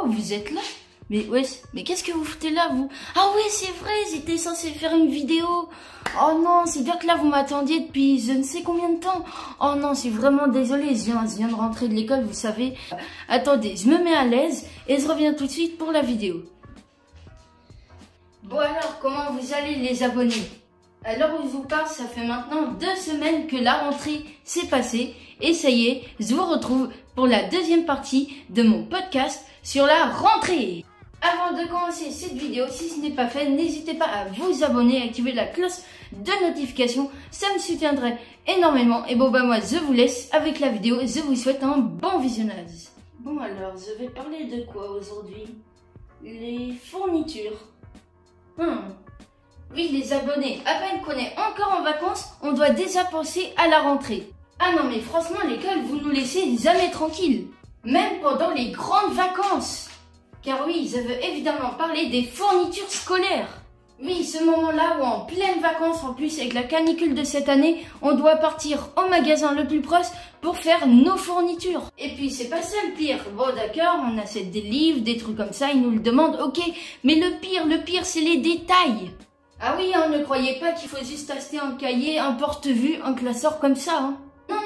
Oh, vous êtes là? Mais ouais, mais qu'est-ce que vous foutez là, vous? Ah ouais, c'est vrai, j'étais censé faire une vidéo. Oh non, c'est bien que là, vous m'attendiez depuis je ne sais combien de temps. Oh non, je suis vraiment désolée, je viens de rentrer de l'école, vous savez. Attendez, je me mets à l'aise et je reviens tout de suite pour la vidéo. Bon alors, comment vous allez les abonnés? Alors où je vous parle, ça fait maintenant 2 semaines que la rentrée s'est passée. Et ça y est, je vous retrouve pour la deuxième partie de mon podcast sur la rentrée. Avant de commencer cette vidéo, si ce n'est pas fait, n'hésitez pas à vous abonner et activer la cloche de notification. Ça me soutiendrait énormément. Et bon bah moi je vous laisse avec la vidéo et je vous souhaite un bon visionnage. Bon alors, je vais parler de quoi aujourd'hui? Les fournitures. Oui les abonnés, à peine qu'on est encore en vacances, on doit déjà penser à la rentrée. Ah non mais franchement l'école, vous nous laissez jamais tranquilles. Même pendant les grandes vacances. Car oui, je veux évidemment parler des fournitures scolaires. Oui, ce moment-là où en pleine vacances, en plus avec la canicule de cette année, on doit partir au magasin le plus proche pour faire nos fournitures. Et puis c'est pas ça le pire. Bon d'accord, on achète des livres, des trucs comme ça, ils nous le demandent, ok. Mais le pire c'est les détails. Ah oui, hein, ne croyez pas qu'il faut juste acheter un cahier, un porte-vue, un classeur comme ça. Hein. Non,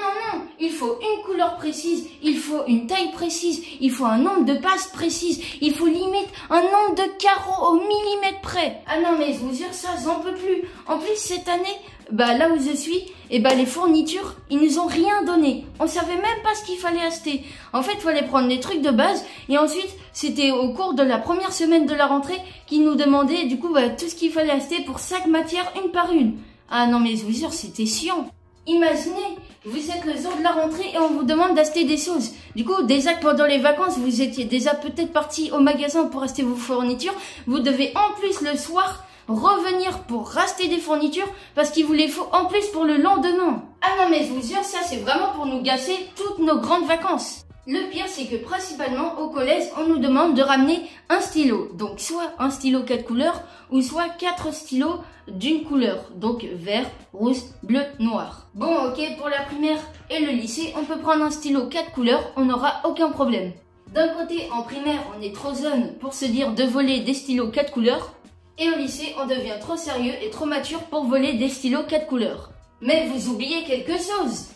il faut une couleur précise, il faut une taille précise, il faut un nombre de pages précises, il faut limite un nombre de carreaux au millimètre près. Ah non mais je vous jure ça, j'en peux plus. En plus cette année, là où je suis, les fournitures, ils nous ont rien donné. On savait même pas ce qu'il fallait acheter. En fait, il fallait prendre les trucs de base et ensuite, c'était au cours de la première semaine de la rentrée qu'ils nous demandaient du coup tout ce qu'il fallait acheter pour chaque matière une par une. Ah non mais je vous jure, c'était chiant. Imaginez, vous êtes le jour de la rentrée et on vous demande d'acheter des choses. Du coup, déjà que pendant les vacances, vous étiez déjà peut-être parti au magasin pour acheter vos fournitures. Vous devez en plus le soir revenir pour racheter des fournitures parce qu'il vous les faut en plus pour le lendemain. Ah non mais je vous jure, ça c'est vraiment pour nous gâcher toutes nos grandes vacances. Le pire, c'est que principalement au collège, on nous demande de ramener un stylo. Donc soit un stylo 4 couleurs ou soit 4 stylos d'une couleur. Donc vert, rouge, bleu, noir. Bon ok, pour la primaire et le lycée, on peut prendre un stylo 4 couleurs, on n'aura aucun problème. D'un côté, en primaire, on est trop jeune pour se dire de voler des stylos 4 couleurs. Et au lycée, on devient trop sérieux et trop mature pour voler des stylos 4 couleurs. Mais vous oubliez quelque chose.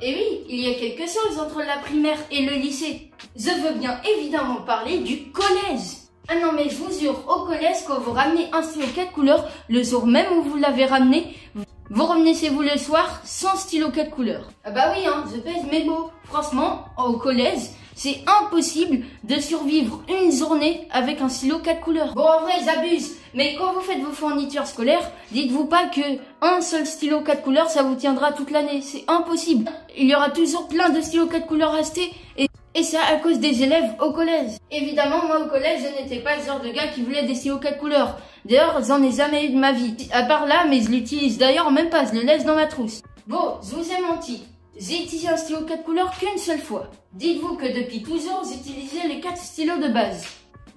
Et oui, il y a quelque chose entre la primaire et le lycée. Je veux bien évidemment parler du collège. Ah non mais je vous jure, au collège, quand vous ramenez un stylo 4 couleurs, le jour même où vous l'avez ramené, vous revenez chez vous le soir sans stylo 4 couleurs. Ah bah oui, hein, je pèse mes mots. Franchement, au collège, c'est impossible de survivre une journée avec un stylo 4 couleurs. Bon, en vrai, j'abuse. Mais quand vous faites vos fournitures scolaires, dites-vous pas que un seul stylo 4 couleurs, ça vous tiendra toute l'année. C'est impossible. Il y aura toujours plein de stylos 4 couleurs achetés et ça à cause des élèves au collège. Évidemment, moi au collège, je n'étais pas le genre de gars qui voulait des stylos 4 couleurs. D'ailleurs, j'en ai jamais eu de ma vie. À part là, mais je l'utilise d'ailleurs même pas, je le laisse dans ma trousse. Bon, je vous ai menti. J'ai utilisé un stylo 4 couleurs qu'une seule fois. Dites-vous que depuis toujours, j'utilisais les 4 stylos de base.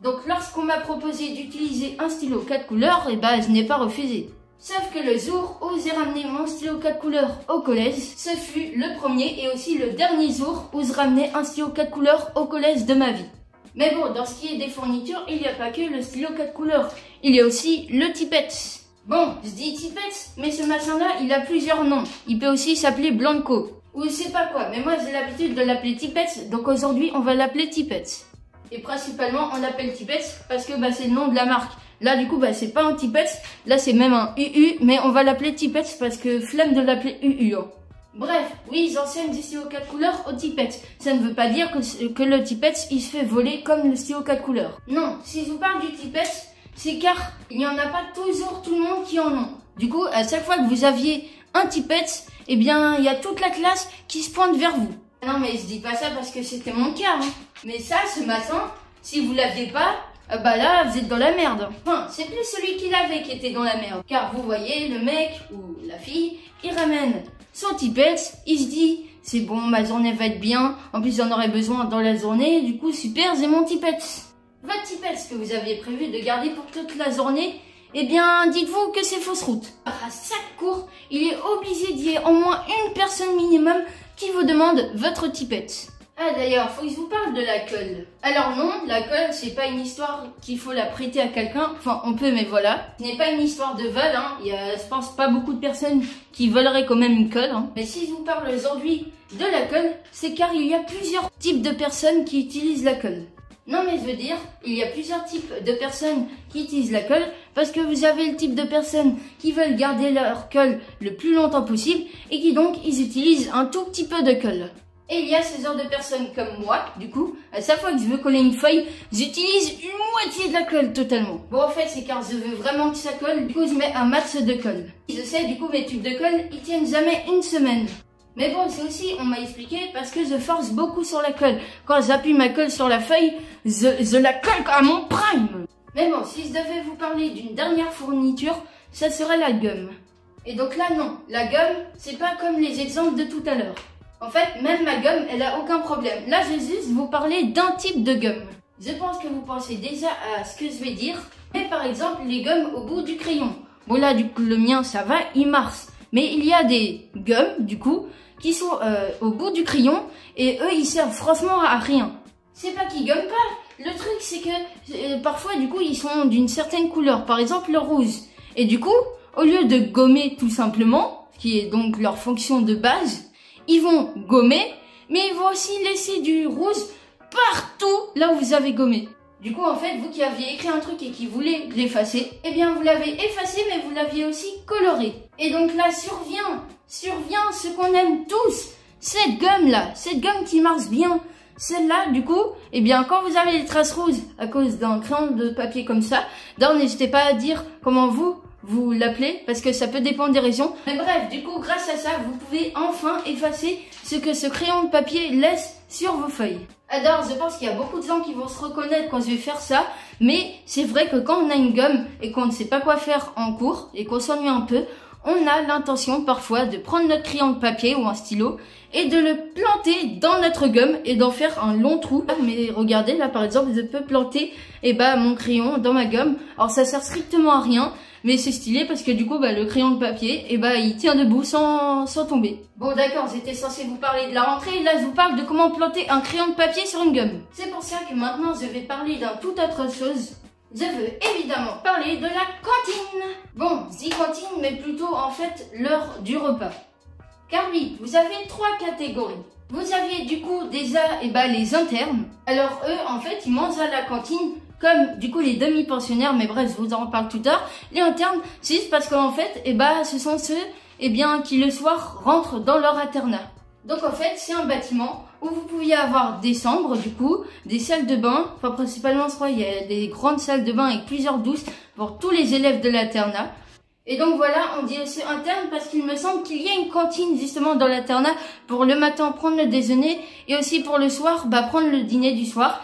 Donc lorsqu'on m'a proposé d'utiliser un stylo 4 couleurs, je n'ai pas refusé. Sauf que le jour où j'ai ramené mon stylo 4 couleurs au collège, ce fut le premier et aussi le dernier jour où je ramenais un stylo 4 couleurs au collège de ma vie. Mais bon, dans ce qui est des fournitures, il n'y a pas que le stylo 4 couleurs. Il y a aussi le Tipex. Bon, je dis Tipex, mais ce machin-là, il a plusieurs noms. Il peut aussi s'appeler Blanco. Ou je sais pas quoi, mais moi j'ai l'habitude de l'appeler Tipex, donc aujourd'hui on va l'appeler Tipex. Et principalement on l'appelle Tipex parce que c'est le nom de la marque. Là du coup c'est pas un Tipex, là c'est même un UU, mais on va l'appeler Tipex parce que flemme de l'appeler UU. Hein. Bref, oui, j'enseigne des stylos 4 couleurs au Tipex. Ça ne veut pas dire que le Tipex il se fait voler comme le stylo 4 couleurs. Non, si je vous parle du Tipex, c'est car il n'y en a pas toujours tout le monde qui en ont. Du coup, à chaque fois que vous aviez un Tipex, il y a toute la classe qui se pointe vers vous. Non mais je dis pas ça parce que c'était mon cas. Hein. Mais ça, ce matin, si vous l'aviez pas, là vous êtes dans la merde. Enfin, c'est plus celui qui l'avait qui était dans la merde. Car vous voyez, le mec ou la fille, il ramène son Tipex, il se dit, c'est bon, ma journée va être bien. En plus, j'en aurai besoin dans la journée. Du coup, super, j'ai mon Tipex. Votre Tipex que vous aviez prévu de garder pour toute la journée, dites-vous que c'est fausse route. À chaque cours, il est obligé d'y avoir au moins une personne minimum qui vous demande votre Tipex. Ah d'ailleurs, faut que je vous parle de la colle. Alors non, la colle, c'est pas une histoire qu'il faut la prêter à quelqu'un. Enfin, on peut, mais voilà. Ce n'est pas une histoire de vol, hein. Il y a, je pense, pas beaucoup de personnes qui voleraient quand même une colle, hein. Mais si je vous parle aujourd'hui de la colle, c'est car il y a plusieurs types de personnes qui utilisent la colle. Non mais je veux dire, il y a plusieurs types de personnes qui utilisent la colle parce que vous avez le type de personnes qui veulent garder leur colle le plus longtemps possible et qui donc ils utilisent un tout petit peu de colle. Et il y a ce genre de personnes comme moi, du coup, à chaque fois que je veux coller une feuille, j'utilise une moitié de la colle totalement. Bon en fait c'est car je veux vraiment que ça colle, du coup je mets un max de colle. Je sais, du coup mes tubes de colle, ils tiennent jamais une semaine. Mais bon, c'est aussi, on m'a expliqué, parce que je force beaucoup sur la colle. Quand j'appuie ma colle sur la feuille, je la colle à mon prime. Mais bon, si je devais vous parler d'une dernière fourniture, ça serait la gomme. Et donc là, non, la gomme, c'est pas comme les exemples de tout à l'heure. En fait, même ma gomme, elle a aucun problème. Là, je vais juste vous parler d'un type de gomme. Je pense que vous pensez déjà à ce que je vais dire. Mais par exemple, les gommes au bout du crayon. Bon là, du coup, le mien, ça va, il marche. Mais il y a des gommes, du coup, qui sont au bout du crayon et eux ils servent franchement à rien. C'est pas qu'ils gomment pas, le truc c'est que parfois du coup ils sont d'une certaine couleur, par exemple le rouge. Et du coup, au lieu de gommer tout simplement, qui est donc leur fonction de base, ils vont gommer, mais ils vont aussi laisser du rouge partout là où vous avez gommé. Du coup en fait vous qui aviez écrit un truc et qui voulez l'effacer, eh bien vous l'avez effacé mais vous l'aviez aussi coloré. Et donc là survient ce qu'on aime tous, cette gomme qui marche bien. Celle-là, du coup, eh bien, quand vous avez les traces rouges à cause d'un crayon de papier comme ça, d'ailleurs, n'hésitez pas à dire comment vous l'appelez, parce que ça peut dépendre des régions. Mais bref, du coup, grâce à ça, vous pouvez enfin effacer ce que ce crayon de papier laisse sur vos feuilles. Alors, je pense qu'il y a beaucoup de gens qui vont se reconnaître quand je vais faire ça, mais c'est vrai que quand on a une gomme et qu'on ne sait pas quoi faire en cours et qu'on s'ennuie un peu, on a l'intention parfois de prendre notre crayon de papier ou un stylo et de le planter dans notre gomme et d'en faire un long trou. Mais regardez, là par exemple, je peux planter mon crayon dans ma gomme. Alors ça sert strictement à rien, mais c'est stylé parce que du coup le crayon de papier il tient debout sans tomber. Bon d'accord, j'étais censé vous parler de la rentrée, là je vous parle de comment planter un crayon de papier sur une gomme. C'est pour ça que maintenant je vais parler d'un tout autre chose. Je veux évidemment parler de la cantine. Bon, je dis cantine, mais plutôt en fait l'heure du repas. Car oui, vous avez 3 catégories. Vous aviez du coup déjà les internes. Alors eux, en fait, ils mangent à la cantine comme du coup les demi-pensionnaires, mais bref, je vous en parle tout à l'heure. Les internes, c'est juste parce qu'en fait, ce sont ceux qui le soir rentrent dans leur internat. Donc en fait, c'est un bâtiment où vous pouviez avoir des chambres, du coup, des salles de bain. Enfin, principalement, je crois, il y a des grandes salles de bain avec plusieurs douches pour tous les élèves de l'internat. Et donc voilà, on dit aussi interne parce qu'il me semble qu'il y a une cantine justement dans l'internat pour le matin prendre le déjeuner et aussi pour le soir, prendre le dîner du soir.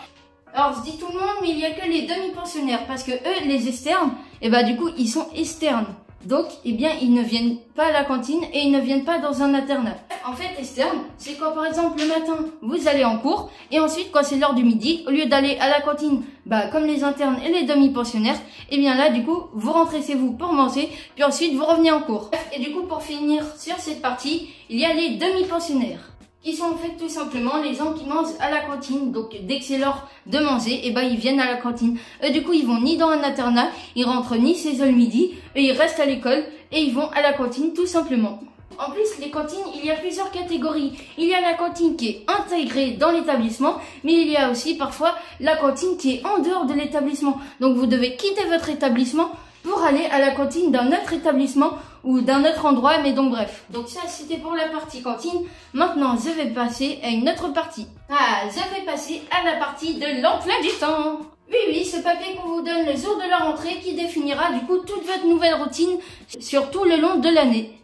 Alors, je dis tout le monde, mais il y a que les demi-pensionnaires parce que eux, les externes, du coup, ils sont externes. Donc, ils ne viennent pas à la cantine et ils ne viennent pas dans un internat. En fait, externe, c'est quand par exemple le matin, vous allez en cours et ensuite quand c'est l'heure du midi, au lieu d'aller à la cantine, comme les internes et les demi-pensionnaires, là du coup, vous rentrez chez vous pour manger, puis ensuite vous revenez en cours. Et du coup, pour finir sur cette partie, il y a les demi-pensionnaires, qui sont en fait tout simplement les gens qui mangent à la cantine. Donc dès que c'est l'heure de manger, ils viennent à la cantine. Du coup, ils vont ni dans un internat, ils rentrent ni chez eux le midi, ils restent à l'école et ils vont à la cantine tout simplement. En plus, les cantines, il y a plusieurs catégories. Il y a la cantine qui est intégrée dans l'établissement, mais il y a aussi parfois la cantine qui est en dehors de l'établissement. Donc vous devez quitter votre établissement pour aller à la cantine d'un autre établissement ou d'un autre endroit, mais donc bref. Donc ça, c'était pour la partie cantine. Maintenant, je vais passer à une autre partie. Je vais passer à la partie de l'emploi du temps. Oui, ce papier qu'on vous donne le jour de la rentrée qui définira du coup toute votre nouvelle routine sur tout le long de l'année.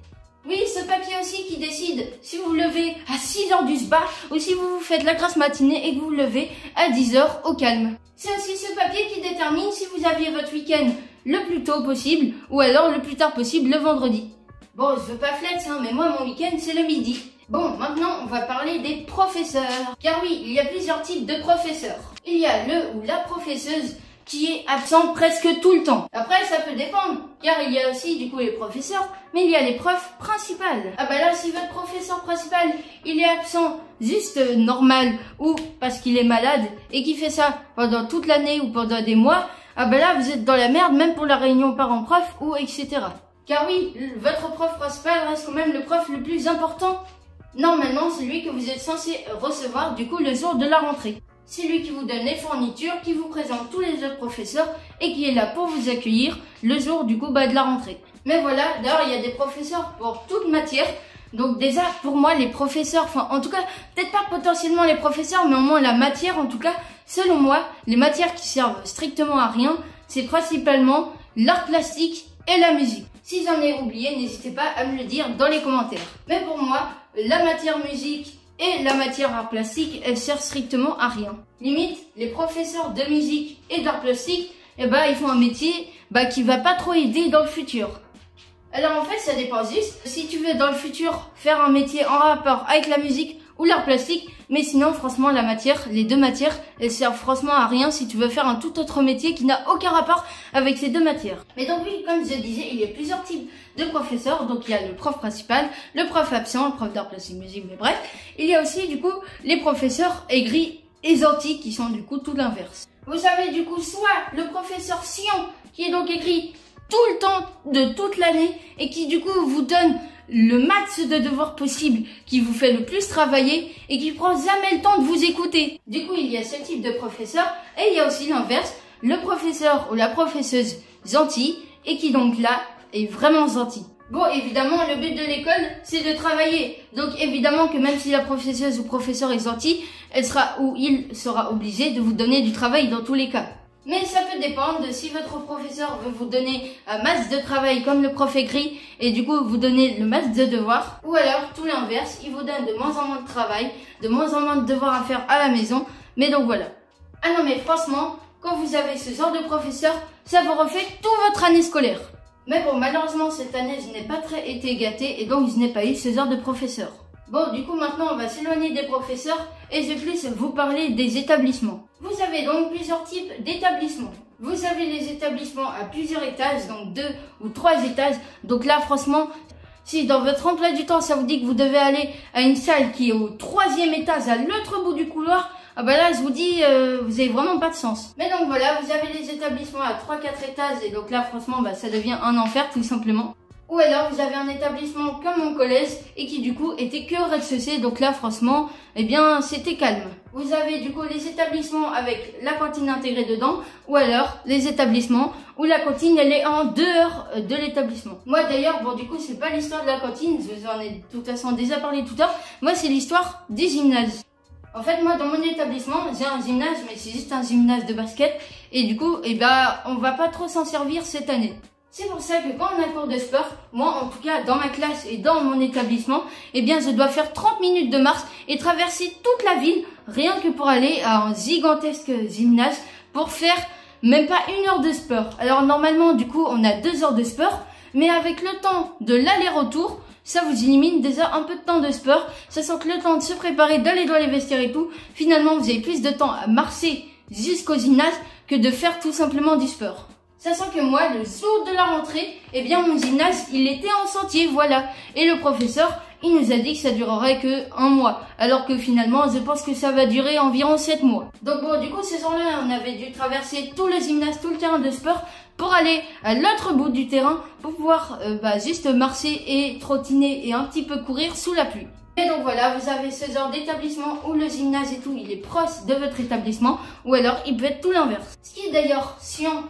Oui, ce papier aussi qui décide si vous vous levez à 6h du spa ou si vous vous faites la grasse matinée et que vous vous levez à 10h au calme. C'est aussi ce papier qui détermine si vous aviez votre week-end le plus tôt possible ou alors le plus tard possible le vendredi. Bon, je veux pas flex, mais moi mon week-end c'est le midi. Bon, maintenant on va parler des professeurs. Car oui, il y a plusieurs types de professeurs. Il y a le ou la professeuse qui est absent presque tout le temps. Après, ça peut dépendre, car il y a aussi du coup les professeurs, mais il y a les profs principales. Ah bah là, si votre professeur principal, il est absent juste normal, ou parce qu'il est malade, et qu'il fait ça pendant toute l'année ou pendant des mois, ah bah là, vous êtes dans la merde, même pour la réunion parents-prof, ou etc. Car oui, votre prof principal reste quand même le prof le plus important. Normalement, c'est lui que vous êtes censé recevoir du coup le jour de la rentrée. C'est lui qui vous donne les fournitures, qui vous présente tous les autres professeurs et qui est là pour vous accueillir le jour du coup de la rentrée. Mais voilà, d'ailleurs il y a des professeurs pour toute matière. Donc déjà pour moi les professeurs, enfin en tout cas peut-être pas potentiellement les professeurs mais au moins la matière en tout cas, selon moi les matières qui servent strictement à rien, c'est principalement l'art plastique et la musique. Si j'en ai oublié, n'hésitez pas à me le dire dans les commentaires. Mais pour moi, la matière musique et la matière art plastique, elle sert strictement à rien. Limite, les professeurs de musique et d'art plastique, eh ben, ils font un métier qui va pas trop aider dans le futur. Alors en fait, ça dépend juste. Si tu veux dans le futur faire un métier en rapport avec la musique ou l'art plastique, mais sinon franchement les deux matières, elles servent franchement à rien si tu veux faire un tout autre métier qui n'a aucun rapport avec ces deux matières. Mais donc oui, comme je disais, il y a plusieurs types de professeurs. Donc il y a le prof principal, le prof absent, le prof d'art plastique musique, mais bref. Il y a aussi du coup les professeurs aigris et gentils qui sont du coup tout l'inverse. Vous savez du coup soit le professeur Sion qui est donc écrit tout le temps de toute l'année et qui du coup vous donne le max de devoirs possible, qui vous fait le plus travailler et qui prend jamais le temps de vous écouter. Du coup, il y a ce type de professeur et il y a aussi l'inverse, le professeur ou la professeuse gentil et qui donc là est vraiment gentil. Bon, évidemment, le but de l'école, c'est de travailler. Donc évidemment que même si la professeuse ou professeur est gentil, elle sera ou il sera obligé de vous donner du travail dans tous les cas. Mais ça peut dépendre de si votre professeur veut vous donner un masse de travail comme le prof écrit et du coup vous donner le masse de devoirs, ou alors tout l'inverse, il vous donne de moins en moins de travail, de moins en moins de devoirs à faire à la maison, mais donc voilà. Ah non mais franchement, quand vous avez ce genre de professeur, ça vous refait toute votre année scolaire. Mais bon, malheureusement cette année je n'ai pas très été gâtée et donc je n'ai pas eu ce genre de professeur. Bon, du coup, maintenant, on va s'éloigner des professeurs et je vais plus vous parler des établissements. Vous avez donc plusieurs types d'établissements. Vous avez les établissements à plusieurs étages, donc 2 ou 3 étages. Donc là, franchement, si dans votre emploi du temps, ça vous dit que vous devez aller à une salle qui est au 3e étage, à l'autre bout du couloir, ah bah là, je vous dis, vous avez vraiment pas de sens. Mais donc voilà, vous avez les établissements à 3-4 étages et donc là, franchement, ça devient un enfer, tout simplement. Ou alors vous avez un établissement comme mon collège et qui du coup était que au rez-de-chaussée, donc là franchement, eh bien c'était calme. Vous avez du coup les établissements avec la cantine intégrée dedans, ou alors les établissements où la cantine elle est en dehors de l'établissement. Moi d'ailleurs, bon du coup c'est pas l'histoire de la cantine, je vous en ai de toute façon déjà parlé tout à l'heure, moi c'est l'histoire des gymnases. En fait moi dans mon établissement j'ai un gymnase, mais c'est juste un gymnase de basket, et du coup on va pas trop s'en servir cette année. C'est pour ça que quand on a cours de sport, moi en tout cas dans ma classe et dans mon établissement, eh bien je dois faire 30 minutes de marche et traverser toute la ville rien que pour aller à un gigantesque gymnase pour faire même pas 1 heure de sport. Alors normalement du coup on a 2 heures de sport, mais avec le temps de l'aller-retour, ça vous élimine déjà un peu de temps de sport, sachant que le temps de se préparer, d'aller dans les vestiaires et tout, finalement vous avez plus de temps à marcher jusqu'au gymnase que de faire tout simplement du sport. Sachant que moi, le jour de la rentrée, eh bien mon gymnase, il était en sentier, voilà. Et le professeur, il nous a dit que ça durerait que 1 mois. Alors que finalement, je pense que ça va durer environ 7 mois. Donc bon, du coup, ces jours-là, on avait dû traverser tout le gymnase, tout le terrain de sport pour aller à l'autre bout du terrain pour pouvoir juste marcher et trottiner et un petit peu courir sous la pluie. Et donc voilà, vous avez ce genre d'établissement où le gymnase et tout, il est proche de votre établissement, ou alors il peut être tout l'inverse. Ce qui est d'ailleurs chiant,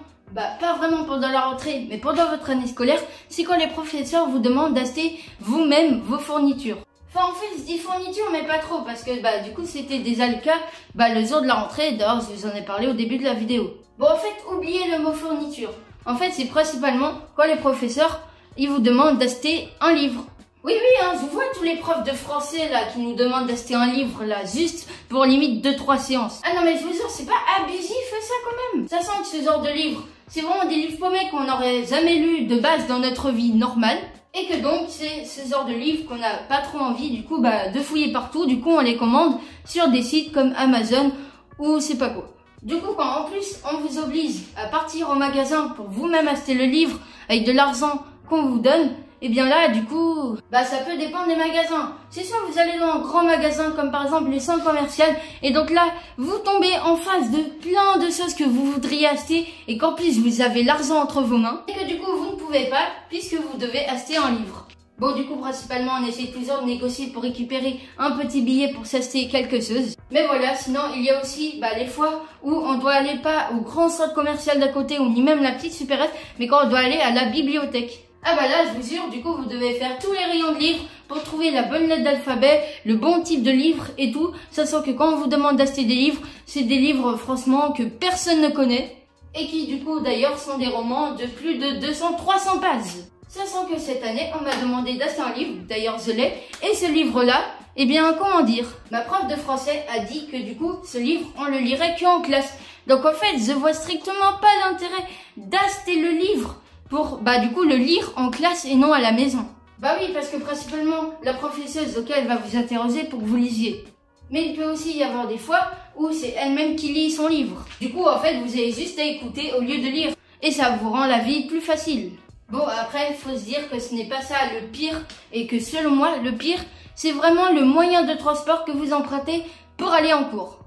pas vraiment pendant la rentrée, mais pendant votre année scolaire, c'est quand les professeurs vous demandent d'acheter vous-même vos fournitures. Enfin, en fait, je dis fournitures, mais pas trop, parce que du coup, c'était déjà le cas le jour de la rentrée. D'ailleurs, je vous en ai parlé au début de la vidéo. Bon, en fait, oubliez le mot fourniture. En fait, c'est principalement quand les professeurs, ils vous demandent d'acheter un livre. Oui, je vois tous les profs de français là qui nous demandent d'acheter un livre là juste pour limite 2-3 séances. Ah non mais je vous jure, c'est pas abusif ça quand même. Ça sent que ce genre de livres, c'est vraiment des livres paumés qu'on n'aurait jamais lus de base dans notre vie normale. Et que donc c'est ce genre de livres qu'on n'a pas trop envie du coup de fouiller partout. Du coup on les commande sur des sites comme Amazon ou c'est pas quoi. Du coup, quand en plus on vous oblige à partir au magasin pour vous-même acheter le livre avec de l'argent qu'on vous donne, et bien là, du coup, ça peut dépendre des magasins. C'est sûr, vous allez dans un grand magasin comme par exemple les centres commerciaux et donc là, vous tombez en face de plein de choses que vous voudriez acheter et qu'en plus vous avez l'argent entre vos mains et que du coup vous ne pouvez pas puisque vous devez acheter un livre. Bon, du coup, principalement, on essaie toujours de négocier pour récupérer un petit billet pour s'acheter quelque chose. Mais voilà, sinon, il y a aussi les fois où on doit aller pas au grand centre commercial d'à côté ou ni même la petite supérette, mais quand on doit aller à la bibliothèque. Ah là, je vous jure, du coup, vous devez faire tous les rayons de livres pour trouver la bonne lettre d'alphabet, le bon type de livre et tout, sachant que quand on vous demande d'acheter des livres, c'est des livres, franchement, que personne ne connaît et qui, du coup, d'ailleurs, sont des romans de plus de 200-300 pages. Sachant que cette année, on m'a demandé d'acheter un livre, d'ailleurs je l'ai, et ce livre-là, eh bien, comment dire, ma prof de français a dit que du coup, ce livre, on le lirait qu'en classe. Donc en fait, je vois strictement pas l'intérêt d'acheter le livre pour, du coup, le lire en classe et non à la maison. Oui, parce que principalement, la professeuse auquel elle va vous interroger pour que vous lisiez. Mais il peut aussi y avoir des fois où c'est elle-même qui lit son livre. Du coup, en fait, vous avez juste à écouter au lieu de lire. Et ça vous rend la vie plus facile. Bon, après, il faut se dire que ce n'est pas ça le pire et que selon moi, le pire, c'est vraiment le moyen de transport que vous empruntez pour aller en cours.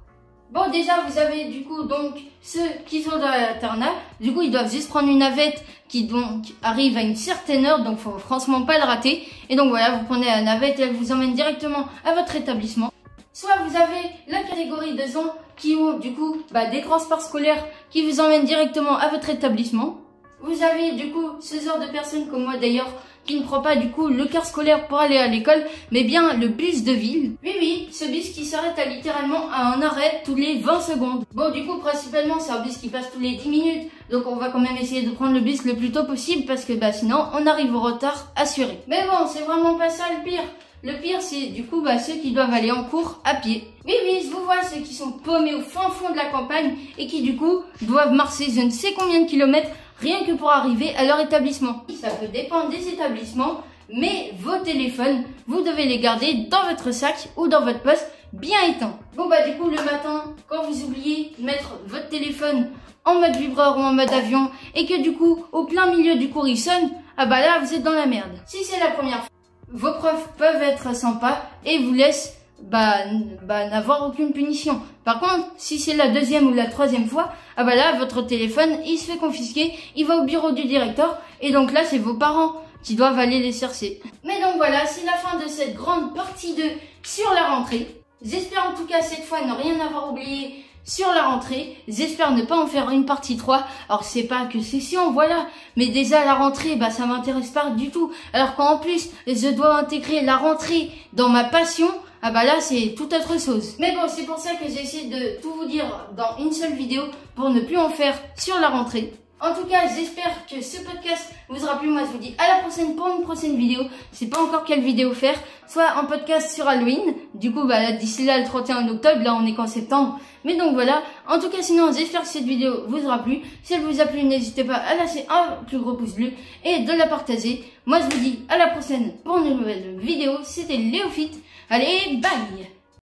Bon, déjà, vous avez du coup donc ceux qui sont dans l'internat. Du coup, ils doivent juste prendre une navette qui donc arrive à une certaine heure, donc faut franchement pas le rater. Et donc voilà, vous prenez la navette et elle vous emmène directement à votre établissement. Soit vous avez la catégorie de gens qui ont du coup des transports scolaires qui vous emmènent directement à votre établissement. Vous avez du coup ce genre de personnes comme moi d'ailleurs qui ne prend pas du coup le car scolaire pour aller à l'école, mais bien le bus de ville. Oui, ce bus qui s'arrête littéralement à un arrêt tous les 20 secondes. Bon, du coup, principalement, c'est un bus qui passe tous les 10 minutes. Donc, on va quand même essayer de prendre le bus le plus tôt possible parce que sinon, on arrive au retard assuré. Mais bon, c'est vraiment pas ça le pire. Le pire, c'est du coup ceux qui doivent aller en cours à pied. Oui, je vous vois, ceux qui sont paumés au fin fond de la campagne et qui du coup doivent marcher je ne sais combien de kilomètres rien que pour arriver à leur établissement. Ça peut dépendre des établissements, mais vos téléphones, vous devez les garder dans votre sac ou dans votre poche bien éteints. Bon du coup le matin, quand vous oubliez de mettre votre téléphone en mode vibreur ou en mode avion et que du coup au plein milieu du cours il sonne, là vous êtes dans la merde. Si c'est la première fois, vos profs peuvent être sympas et vous laissent n'avoir aucune punition. Par contre, si c'est la deuxième ou la troisième fois, là, votre téléphone, il se fait confisquer, il va au bureau du directeur, et donc là, c'est vos parents qui doivent aller les chercher. Mais donc voilà, c'est la fin de cette grande partie 2 sur la rentrée. J'espère en tout cas cette fois ne rien avoir oublié sur la rentrée. J'espère ne pas en faire une partie 3. Alors c'est pas que c'est chiant, voilà. Mais déjà la rentrée, ça m'intéresse pas du tout. Alors qu'en plus, je dois intégrer la rentrée dans ma passion, là c'est tout autre chose. Mais bon, c'est pour ça que j'ai essayé de tout vous dire dans une seule vidéo pour ne plus en faire sur la rentrée. En tout cas, j'espère que ce podcast vous aura plu. Moi, je vous dis à la prochaine pour une prochaine vidéo. Je sais pas encore quelle vidéo faire. Soit un podcast sur Halloween. Du coup, d'ici là, le 31 octobre, là, on est qu'en septembre. Mais donc voilà. En tout cas, sinon, j'espère que cette vidéo vous aura plu. Si elle vous a plu, n'hésitez pas à lâcher un plus gros pouce bleu et de la partager. Moi, je vous dis à la prochaine pour une nouvelle vidéo. C'était Léofite. Allez, bye!